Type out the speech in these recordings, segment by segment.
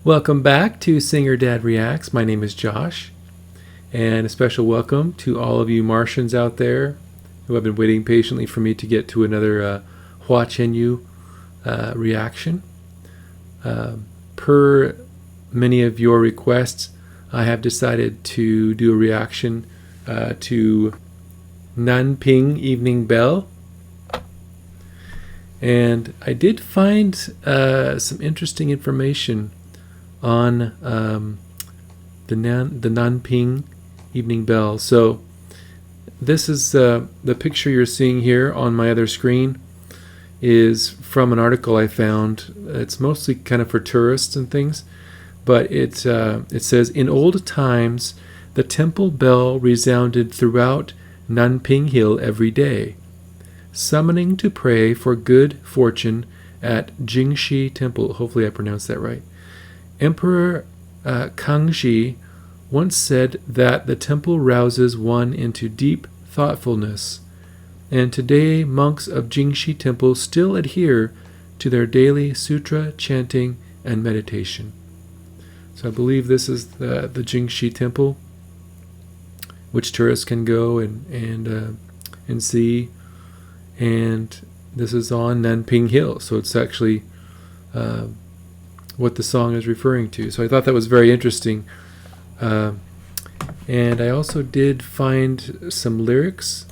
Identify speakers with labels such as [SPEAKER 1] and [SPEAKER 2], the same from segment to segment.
[SPEAKER 1] Welcome back to Singer Dad Reacts. My name is Josh, and a special welcome to all of you Martians out there who have been waiting patiently for me to get to another Chenyu reaction. Per many of your requests, I have decided to do a reaction to Nanping Evening Bell. And I did find some interesting information on the Nanping Evening Bell. So this is the picture you're seeing here on my other screen is from an article I found. It's mostly kind of for tourists and things, but it says, in old times, the temple bell resounded throughout Nanping Hill every day, summoning to pray for good fortune at Jingxi Temple. Hopefully I pronounced that right. Emperor Kangxi once said that the temple rouses one into deep thoughtfulness, and today monks of Jingxi Temple still adhere to their daily sutra chanting and meditation. So I believe this is the Jingxi Temple, which tourists can go and see, and this is on Nanping Hill, so it's actually what the song is referring to. So I thought that was very interesting. And I also did find some lyrics.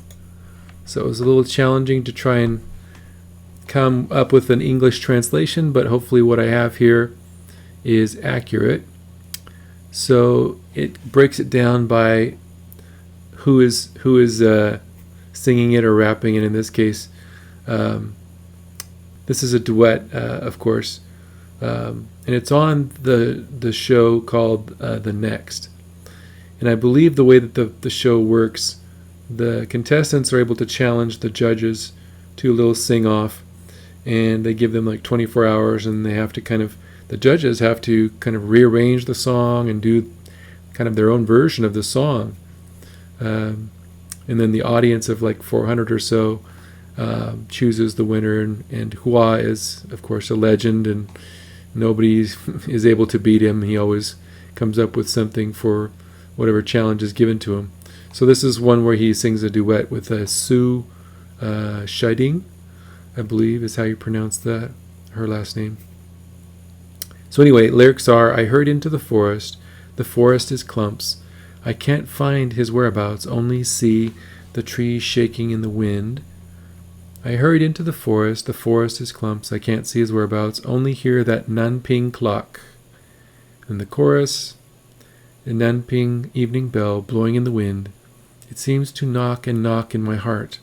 [SPEAKER 1] So it was a little challenging to try and come up with an English translation, but hopefully what I have here is accurate. So it breaks it down by who is singing it or rapping it. In this case, this is a duet, of course. And it's on the show called The Next. And I believe the way that the show works, the contestants are able to challenge the judges to a little sing-off, and they give them like 24 hours, and they have to the judges have to kind of rearrange the song and do kind of their own version of the song. And then the audience of like 400 or so chooses the winner, and Hua is, of course, a legend, and nobody is able to beat him. He always comes up with something for whatever challenge is given to him. So this is one where he sings a duet with Su Shiding, I believe is how you pronounce that, her last name. So anyway, lyrics are, I hurried into the forest is clumps. I can't find his whereabouts, only see the trees shaking in the wind. I hurried into the forest is clumps. I can't see his whereabouts, only hear that Nanping clock. And the chorus, the Nanping evening bell blowing in the wind. It seems to knock and knock in my heart.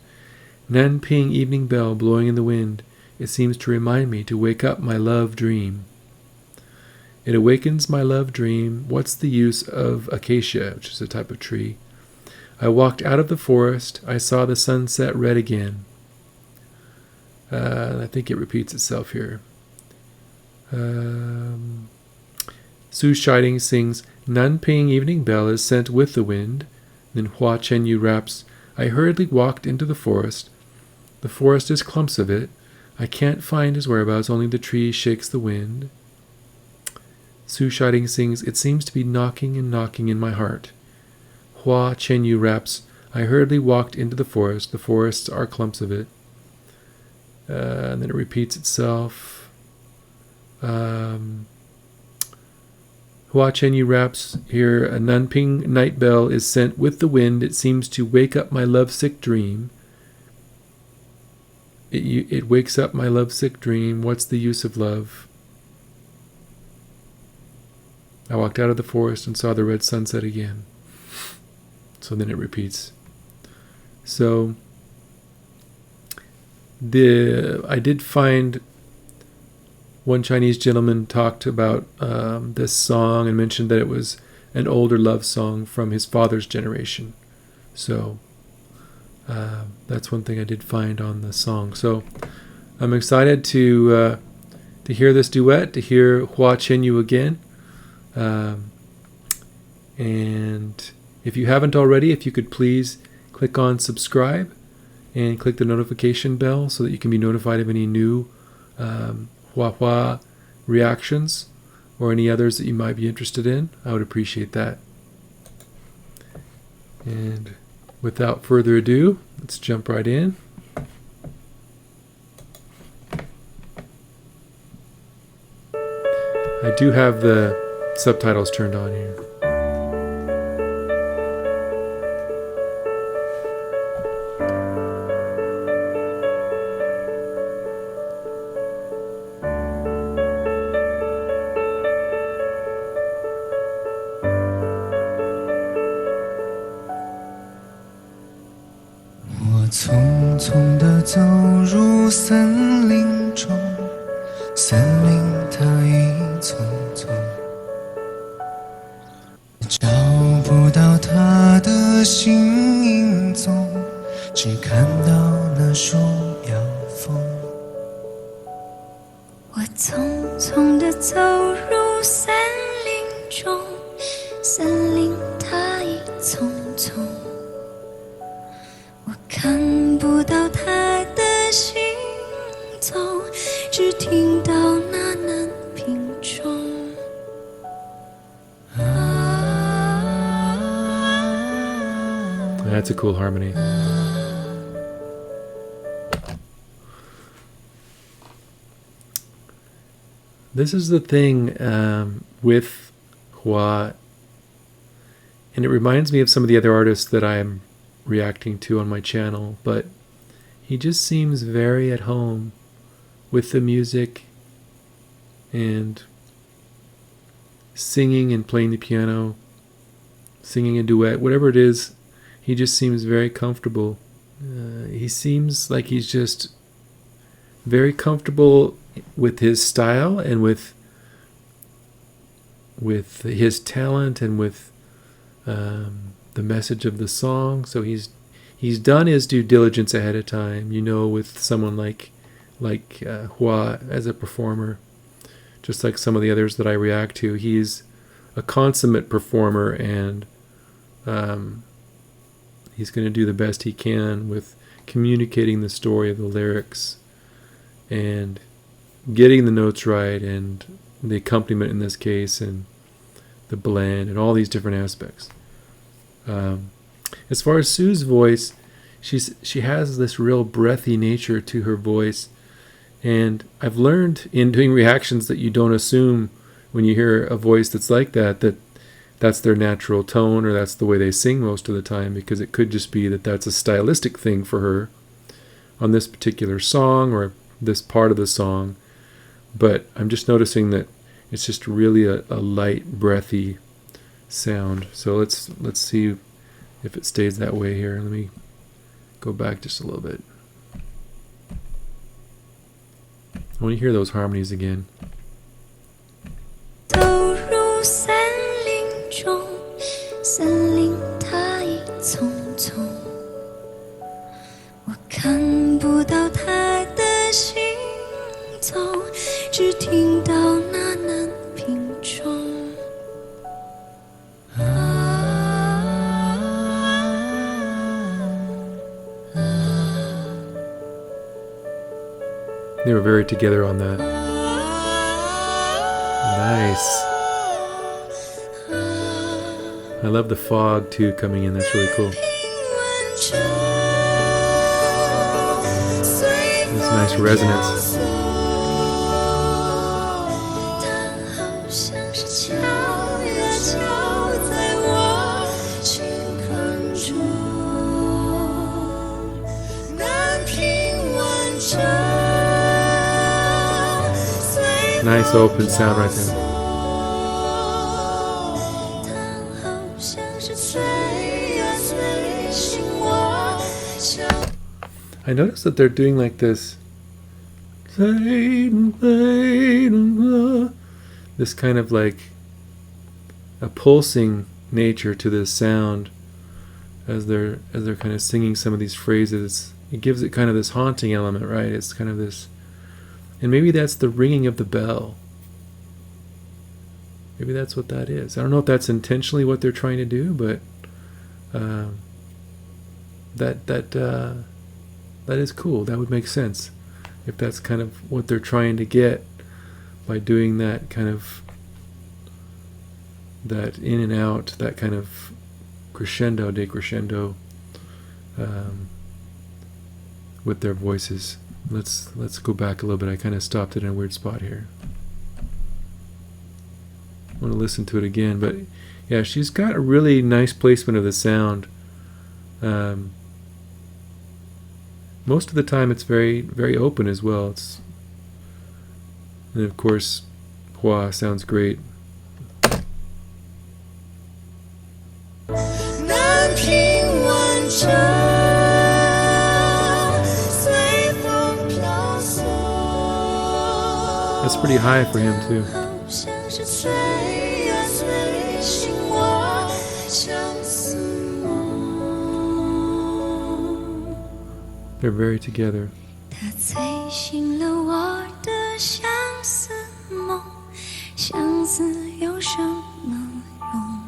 [SPEAKER 1] Nanping evening bell blowing in the wind. It seems to remind me to wake up my love dream. It awakens my love dream. What's the use of acacia, which is a type of tree? I walked out of the forest. I saw the sunset red again. I think it repeats itself here. Su Shiding sings, Nanping evening bell is sent with the wind. Then Hua Chenyu raps, I hurriedly walked into the forest. The forest is clumps of it. I can't find his whereabouts, only the tree shakes the wind. Su Shiding sings, it seems to be knocking and knocking in my heart. Hua Chenyu raps, I hurriedly walked into the forest. The forests are clumps of it. And then it repeats itself. Hua Chenyu raps here, a Nanping night bell is sent with the wind. It seems to wake up my lovesick dream. It wakes up my lovesick dream. What's the use of love? I walked out of the forest and saw the red sunset again. So then it repeats. So I did find one Chinese gentleman talked about this song and mentioned that it was an older love song from his father's generation. So that's one thing I did find on the song. So I'm excited to hear this duet, to hear Hua Chenyu again. And if you haven't already, if you could please click on subscribe and click the notification bell so that you can be notified of any new Hua reactions. or any others that you might be interested in. I would appreciate that. And without further ado, let's jump right in. I do have the subtitles turned on here.
[SPEAKER 2] 我匆匆地走入森林中，森林它一丛丛，找不到它的形影踪，只看到那树摇风。我匆匆地走入森林中，森林它一丛丛。 看不到他的行踪，只听到那南屏钟。
[SPEAKER 1] That's a cool harmony. This is the thing with Hua, and it reminds me of some of the other artists that I'm reacting to on my channel, but he just seems very at home with the music and singing and playing the piano, singing a duet, whatever it is. He just seems very comfortable. He seems like he's just very comfortable with his style and with his talent and with the message of the song. So he's done his due diligence ahead of time, you know, with someone like Hua as a performer, just like some of the others that I react to. He's a consummate performer, and he's going to do the best he can with communicating the story of the lyrics and getting the notes right and the accompaniment in this case and the blend and all these different aspects. As far as Sue's voice, she has this real breathy nature to her voice, and I've learned in doing reactions that you don't assume when you hear a voice that's like that that's their natural tone or that's the way they sing most of the time, because it could just be that that's a stylistic thing for her on this particular song or this part of the song. But I'm just noticing that it's just really a light, breathy sound. So let's see if it stays that way here. Let me go back just a little bit. I want to hear those harmonies again.
[SPEAKER 2] 走入森林中，森林它一丛丛，我看不到它的行踪，只听到那南屏钟。
[SPEAKER 1] They were very together on that. Nice. I love the fog too coming in. That's really cool. This nice resonance. Nice open sound right there. I noticed that they're doing like this. This kind of like a pulsing nature to this sound as they're kind of singing some of these phrases. It gives it kind of this haunting element, right? It's kind of this. And maybe that's the ringing of the bell. Maybe that's what that is. I don't know if that's intentionally what they're trying to do, but that is cool. That would make sense if that's kind of what they're trying to get by doing that kind of that in and out, that kind of crescendo, decrescendo, with their voices. Let's go back a little bit. I kind of stopped it in a weird spot here. I want to listen to it again, but yeah, she's got a really nice placement of the sound. Most of the time it's very, very open as well. And of course, Hua sounds great. That's pretty high for him too. They're very together.
[SPEAKER 3] 它催醒了我的相思梦，相思有什么用？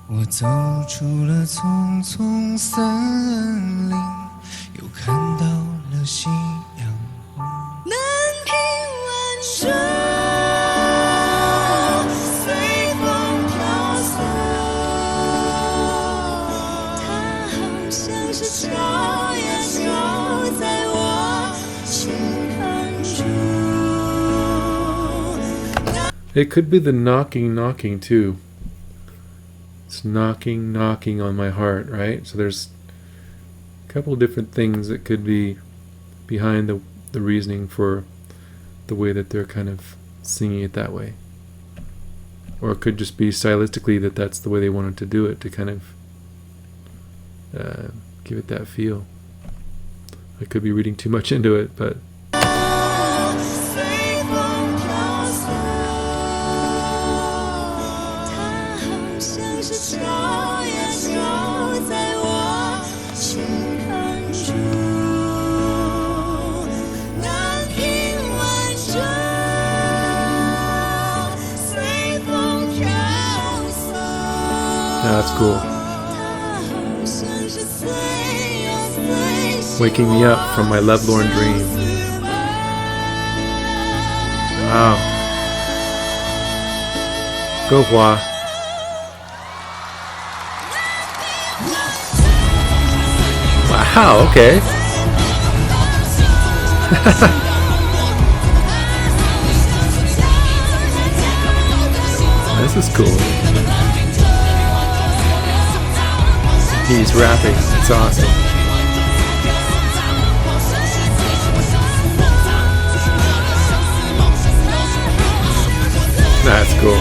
[SPEAKER 2] 我走出了丛丛森林，又看到了夕阳红。
[SPEAKER 3] 南屏晚钟，随风飘送，它好像是跳呀跳在我心坎中。
[SPEAKER 1] It could be the knocking too. It's knocking on my heart, right? So there's a couple of different things that could be behind the reasoning for the way that they're kind of singing it that way. Or it could just be stylistically that that's the way they wanted to do it, to kind of give it that feel. I could be reading too much into it, but that's cool. Waking me up from my lovelorn dream. Wow. Go Hua. Wow, okay. This is cool. He's rapping. It's awesome. That's cool.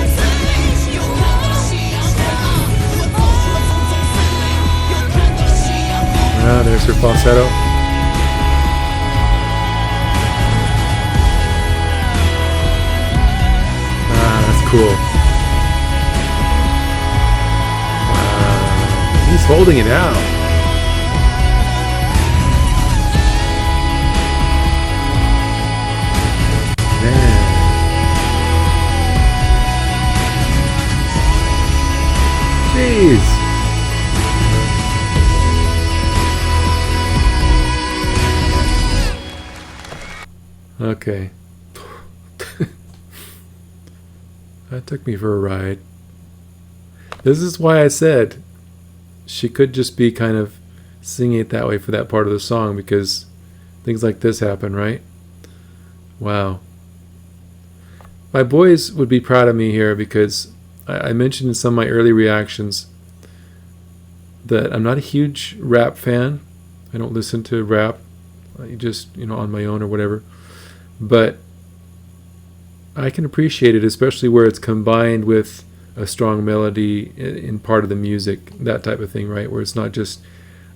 [SPEAKER 1] Ah, there's her falsetto. Ah, that's cool. He's holding it out. Man. Jeez. Okay. That took me for a ride. This is why I said she could just be kind of singing it that way for that part of the song, because things like this happen, right? Wow. My boys would be proud of me here, because I mentioned in some of my early reactions that I'm not a huge rap fan. I don't listen to rap, just, on my own or whatever. But I can appreciate it, especially where it's combined with a strong melody in part of the music, that type of thing, right? Where it's not just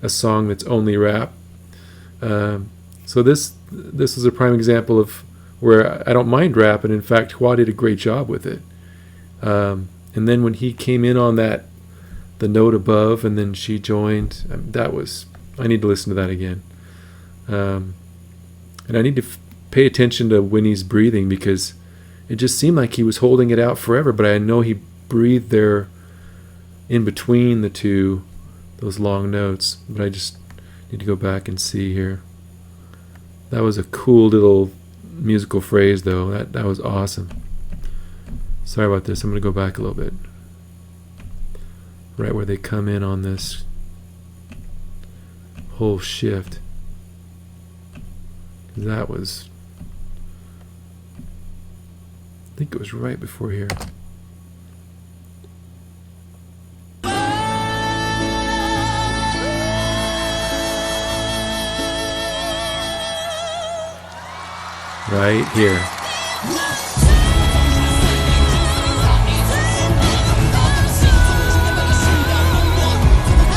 [SPEAKER 1] a song that's only rap. So this is a prime example of where I don't mind rap, and in fact, Hua did a great job with it. And then when he came in on the note above, and then she joined, I need to listen to that again. And I need to pay attention to Winnie's breathing, because it just seemed like he was holding it out forever, but I know he breathed there in between those long notes. But I just need to go back and see here. That was a cool little musical phrase, though. That was awesome. Sorry about this. I'm going to go back a little bit. Right where they come in on this whole shift. That was, I think it was right before here. Right here.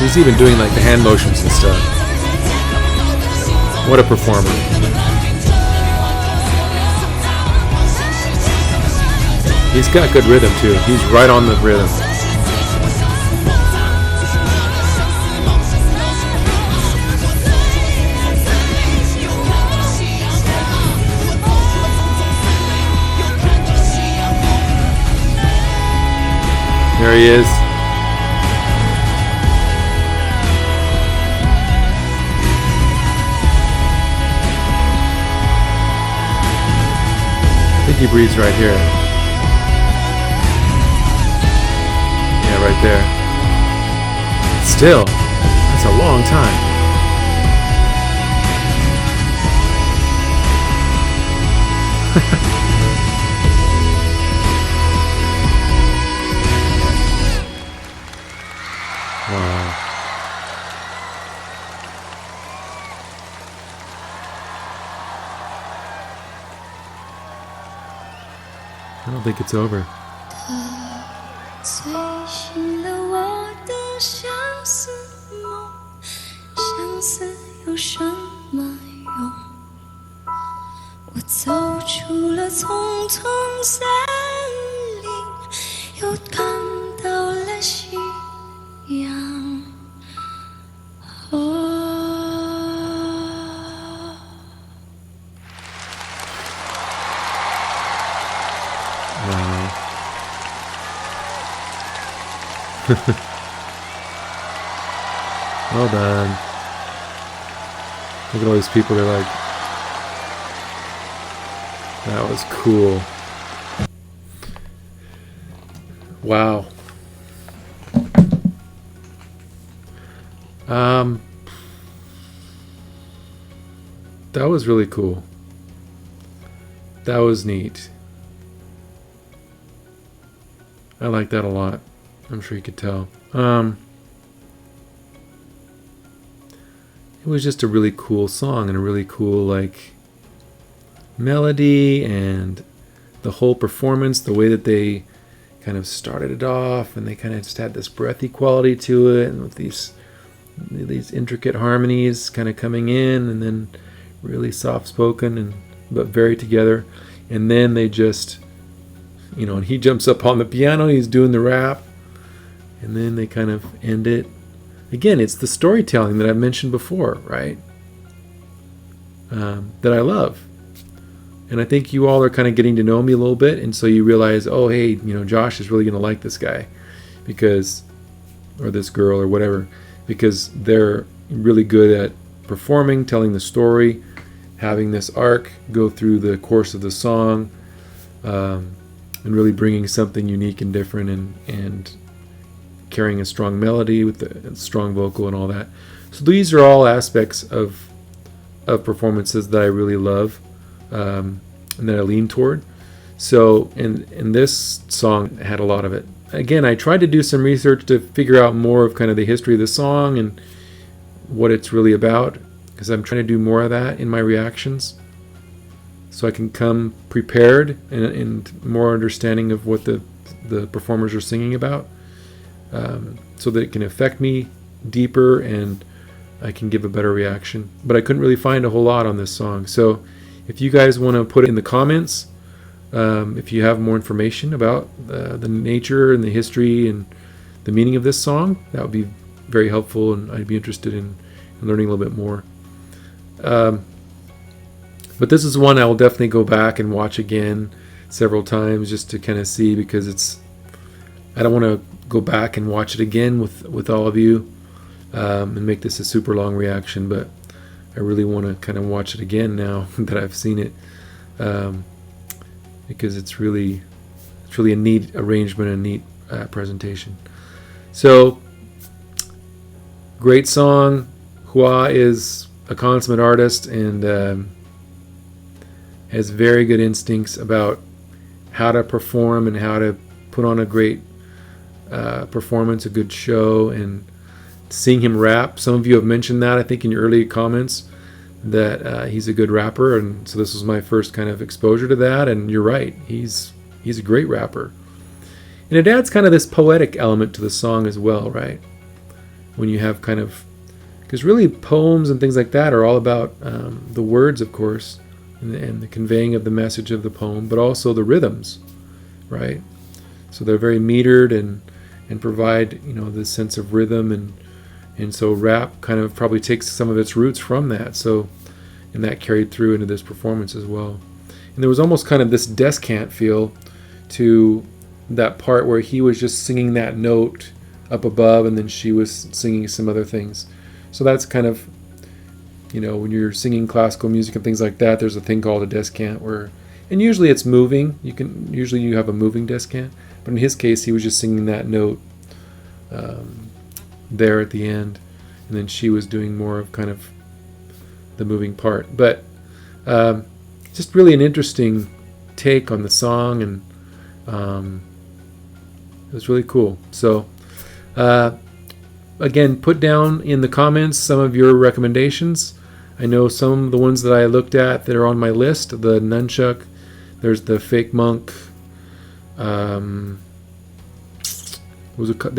[SPEAKER 1] He's even doing like the hand motions and stuff. What a performer. He's got good rhythm too. He's right on the rhythm. There he is. I think he breathes right here. Yeah, right there. Still, that's a long time. Wow. I don't think it's over.
[SPEAKER 3] 醉醒了我的相思梦，相思有什么用？我走出了丛丛森林，又看到了夕阳。哦。
[SPEAKER 1] Wow. Well done. Look at all these people, they're like, that was cool. Wow. That was really cool. That was neat. I like that a lot. I'm sure you could tell. It was just a really cool song and a really cool like melody, and the whole performance, the way that they kind of started it off, and they kind of just had this breathy quality to it, and with these intricate harmonies kind of coming in, and then really soft spoken and but very together, and then they just, you know, and he jumps up on the piano, he's doing the rap, and then they kind of end it. Again, it's the storytelling that I've mentioned before, right? That I love. And I think you all are kind of getting to know me a little bit, and so you realize, oh, hey, you know, Josh is really going to like this guy, because, or this girl, or whatever, because they're really good at performing, telling the story, having this arc go through the course of the song, and really bringing something unique and different, and carrying a strong melody with a strong vocal and all that. So these are all aspects of performances that I really love, and that I lean toward. So in this song had a lot of it. Again, I tried to do some research to figure out more of kind of the history of the song and what it's really about, because I'm trying to do more of that in my reactions, so I can come prepared and more understanding of what the performers are singing about, so that it can affect me deeper and I can give a better reaction. But I couldn't really find a whole lot on this song. So if you guys want to put it in the comments, if you have more information about the nature and the history and the meaning of this song, that would be very helpful, and I'd be interested in learning a little bit more. But this is one I will definitely go back and watch again several times, just to kind of see, because I don't want to go back and watch it again with all of you, and make this a super long reaction, but I really want to kind of watch it again now that I've seen it, because it's really it's really a neat arrangement, a neat presentation. So, great song. Hua is a consummate artist and has very good instincts about how to perform and how to put on a great performance, a good show. And seeing him rap, some of you have mentioned that, I think, in your early comments, that he's a good rapper, and so this was my first kind of exposure to that. And you're right, he's a great rapper, and it adds kind of this poetic element to the song as well, right? When you have kind of, because really poems and things like that are all about the words, of course, and the conveying of the message of the poem, but also the rhythms, right? So they're very metered and provide, you know, this sense of rhythm, and so rap kind of probably takes some of its roots from that. So, and that carried through into this performance as well. And there was almost kind of this descant feel to that part where he was just singing that note up above, and then she was singing some other things. So that's kind of, you know, when you're singing classical music and things like that, there's a thing called a descant where, and usually it's moving. Usually you have a moving descant, but in his case, he was just singing that note there at the end, and then she was doing more of kind of the moving part. But just really an interesting take on the song, and it was really cool. So again, put down in the comments some of your recommendations. I know some of the ones that I looked at that are on my list: the nunchuck, there's the fake monk, there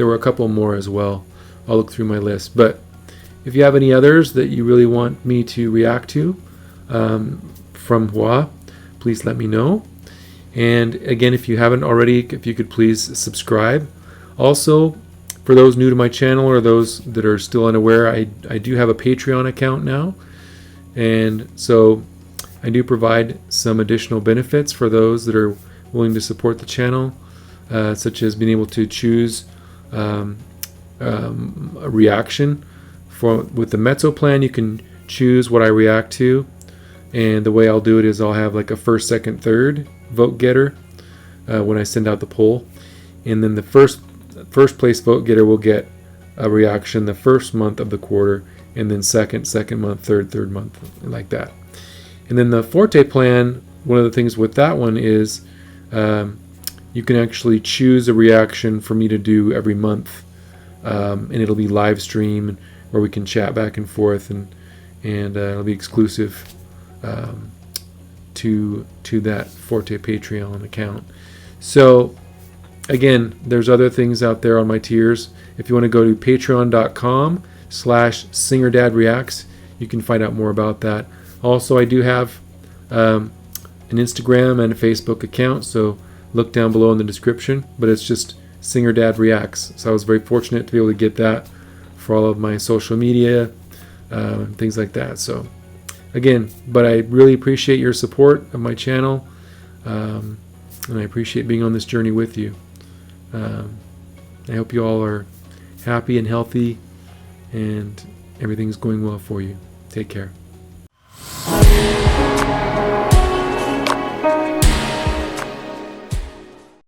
[SPEAKER 1] were a couple more as well. I'll look through my list. But if you have any others that you really want me to react to from Hua, please let me know. And again, if you haven't already, if you could please subscribe. Also, for those new to my channel or those that are still unaware, I do have a Patreon account now. And so I do provide some additional benefits for those that are willing to support the channel, such as being able to choose a reaction. With the mezzo plan, you can choose what I react to, and the way I'll do it is I'll have like a first, second, third vote getter when I send out the poll, and then the first place vote getter will get a reaction the first month of the quarter, and then second month, third month, like that. And then the Forte plan, one of the things with that one is you can actually choose a reaction for me to do every month, and it'll be live stream where we can chat back and forth, and it'll be exclusive to that Forte Patreon account. So again, there's other things out there on my tiers. If you want to go to patreon.com/SingerDadReacts, you can find out more about that. Also, I do have an Instagram and a Facebook account, so look down below in the description, but it's just Singer Dad Reacts. So I was very fortunate to be able to get that for all of my social media and things like that. So again, but I really appreciate your support of my channel, and I appreciate being on this journey with you. I hope you all are happy and healthy, and everything's going well for you. Take care.